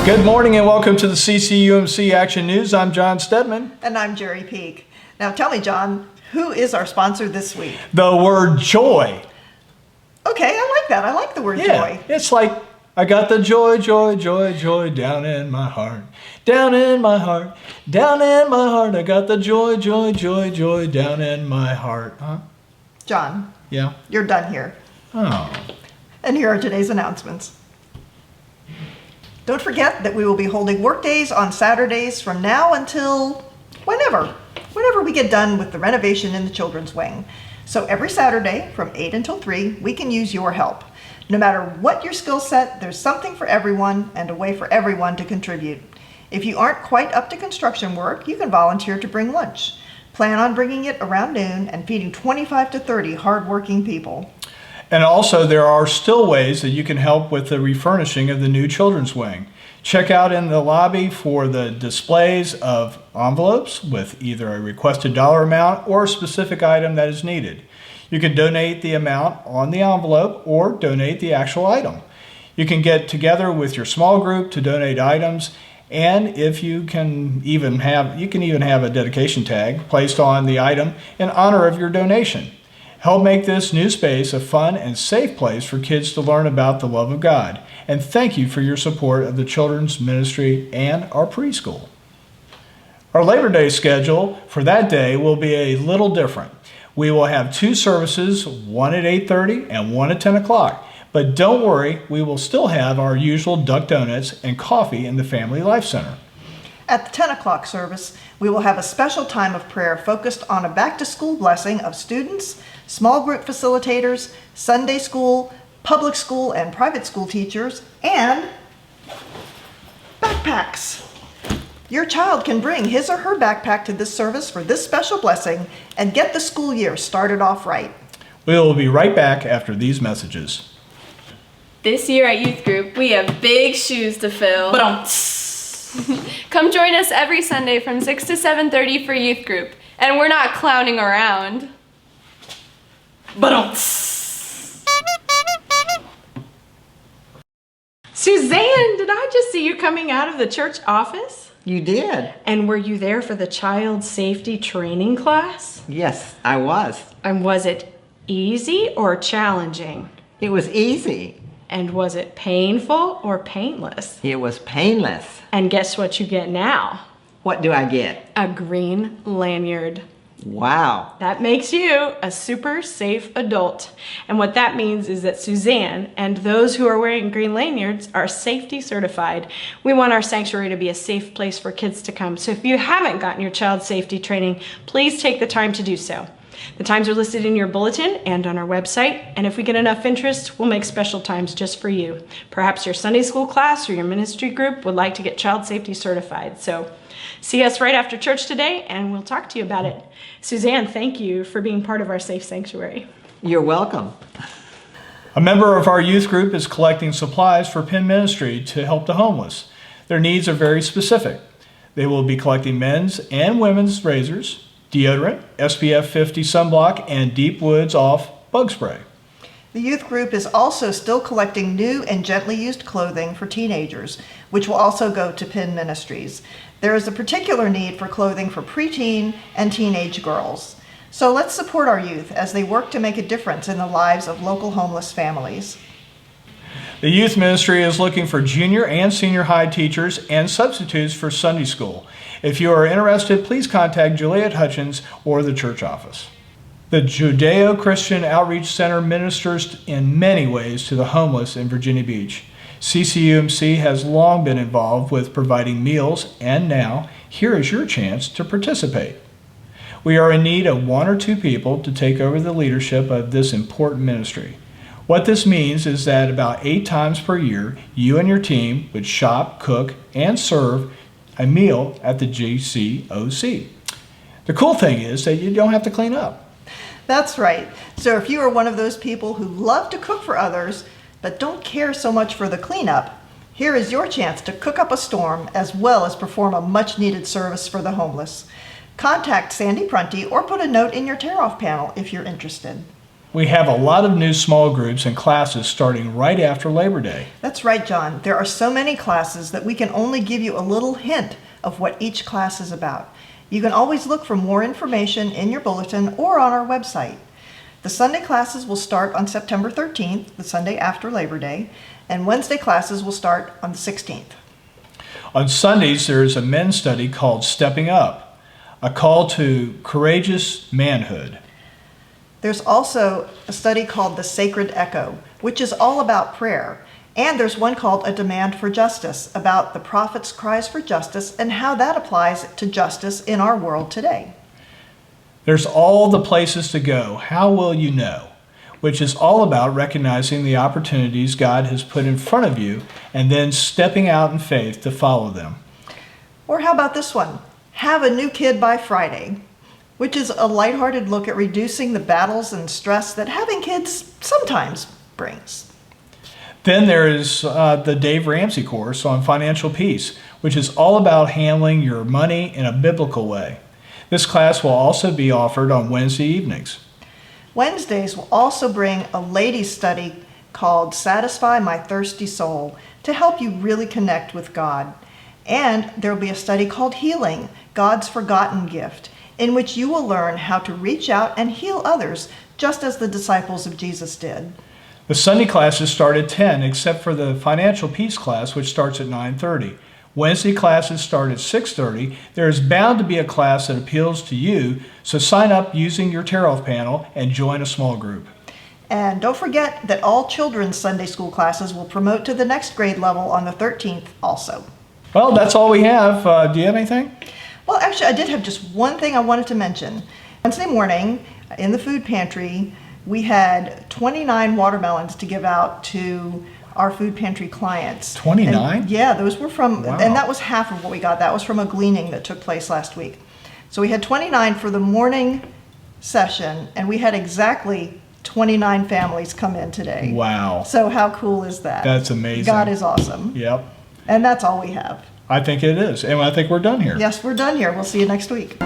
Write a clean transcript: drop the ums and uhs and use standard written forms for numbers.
Good morning and welcome to the CCUMC Action News. I'm John Steadman. And I'm Jerri Peake. Now tell me, John, who is our sponsor this week? The word joy. Okay, I like that. I like the word joy. It's like, I got the joy, joy, joy, joy down in my heart. Down in my heart, down in my heart. I got the joy, joy, joy, joy down in my heart. Huh? John. Yeah? You're done here. Oh. And here are today's announcements. Don't forget that we will be holding work days on Saturdays from now until whenever we get done with the renovation in the children's wing. So every Saturday from 8 until 3, we can use your help. No matter what your skill set, there's something for everyone and a way for everyone to contribute. If you aren't quite up to construction work, you can volunteer to bring lunch. Plan on bringing it around noon and feeding 25 to 30 hardworking people. And also, there are still ways that you can help with the refurnishing of the new children's wing. Check out in the lobby for the displays of envelopes with either a requested dollar amount or a specific item that is needed. You can donate the amount on the envelope or donate the actual item. You can get together with your small group to donate items, and if you can even have a dedication tag placed on the item in honor of your donation. Help make this new space a fun and safe place for kids to learn about the love of God. And thank you for your support of the children's ministry and our preschool. Our Labor Day schedule for that day will be a little different. We will have 2 services, one at 8:30 and one at 10 o'clock. But don't worry, we will still have our usual duck donuts and coffee in the Family Life Center. At the 10 o'clock service, we will have a special time of prayer focused on a back-to-school blessing of students, small group facilitators, Sunday school, public school and private school teachers, and backpacks. Your child can bring his or her backpack to this service for this special blessing and get the school year started off right. We will be right back after these messages. This year at Youth Group, we have big shoes to fill. Come join us every Sunday from 6 to 7:30 for Youth Group. And we're not clowning around. Suzanne, did I just see you coming out of the church office? You did? And were you there for the child safety training class? Yes, I was. And was it easy or challenging? It was easy. And was it painful or painless? It was painless. And guess what you get now? What do I get? A green lanyard. Wow. That makes you a super safe adult. And what that means is that Suzanne and those who are wearing green lanyards are safety certified. We want our sanctuary to be a safe place for kids to come. So if you haven't gotten your child safety training, please take the time to do so. The times are listed in your bulletin and on our website, and if we get enough interest, we'll make special times just for you. Perhaps your Sunday school class or your ministry group would like to get child safety certified. So see us right after church today, and we'll talk to you about it. Suzanne, thank you for being part of our safe sanctuary. You're welcome. A member of our youth group is collecting supplies for Penn Ministry to help the homeless. Their needs are very specific. They will be collecting men's and women's razors, deodorant, SPF 50 sunblock, and Deep Woods Off bug spray. The youth group is also still collecting new and gently used clothing for teenagers, which will also go to Penn Ministries. There is a particular need for clothing for preteen and teenage girls. So let's support our youth as they work to make a difference in the lives of local homeless families. The youth ministry is looking for junior and senior high teachers and substitutes for Sunday school. If you are interested, please contact Juliet Hutchins or the church office. The Judeo-Christian Outreach Center ministers in many ways to the homeless in Virginia Beach. CCUMC has long been involved with providing meals, and now here is your chance to participate. We are in need of 1 or 2 people to take over the leadership of this important ministry. What this means is that about 8 times per year, you and your team would shop, cook, and serve a meal at the GCOC. The cool thing is that you don't have to clean up. That's right. So if you are one of those people who love to cook for others, but don't care so much for the cleanup, here is your chance to cook up a storm as well as perform a much-needed service for the homeless. Contact Sandy Prunty or put a note in your tear-off panel if you're interested. We have a lot of new small groups and classes starting right after Labor Day. That's right, John. There are so many classes that we can only give you a little hint of what each class is about. You can always look for more information in your bulletin or on our website. The Sunday classes will start on September 13th, the Sunday after Labor Day, and Wednesday classes will start on the 16th. On Sundays, there is a men's study called Stepping Up, a call to courageous manhood. There's also a study called The Sacred Echo, which is all about prayer. And there's one called A Demand for Justice, about the prophet's cries for justice and how that applies to justice in our world today. There's all the places to go. How will you know? Which is all about recognizing the opportunities God has put in front of you and then stepping out in faith to follow them. Or how about this one? Have a new kid by Friday, which is a lighthearted look at reducing the battles and stress that having kids sometimes brings. Then there is the Dave Ramsey course on financial peace, which is all about handling your money in a biblical way. This class will also be offered on Wednesday evenings. Wednesdays will also bring a ladies' study called Satisfy My Thirsty Soul to help you really connect with God. And there will be a study called Healing, God's Forgotten Gift, in which you will learn how to reach out and heal others, just as the disciples of Jesus did. The Sunday classes start at 10, except for the financial peace class, which starts at 9:30. Wednesday classes start at 6:30. There is bound to be a class that appeals to you, so sign up using your tear-off panel and join a small group. And don't forget that all children's Sunday school classes will promote to the next grade level on the 13th also. Well, that's all we have. Do you have anything? Well, actually, I did have just one thing I wanted to mention. Wednesday morning, in the food pantry, we had 29 watermelons to give out to our food pantry clients. 29? Yeah, those were from, Wow. and that was half of what we got. That was from a gleaning that took place last week. So we had 29 for the morning session, and we had exactly 29 families come in today. Wow. So how cool is that? That's amazing. God is awesome. Yep. And that's all we have. I think it is. And I think we're done here. Yes, we're done here. We'll see you next week.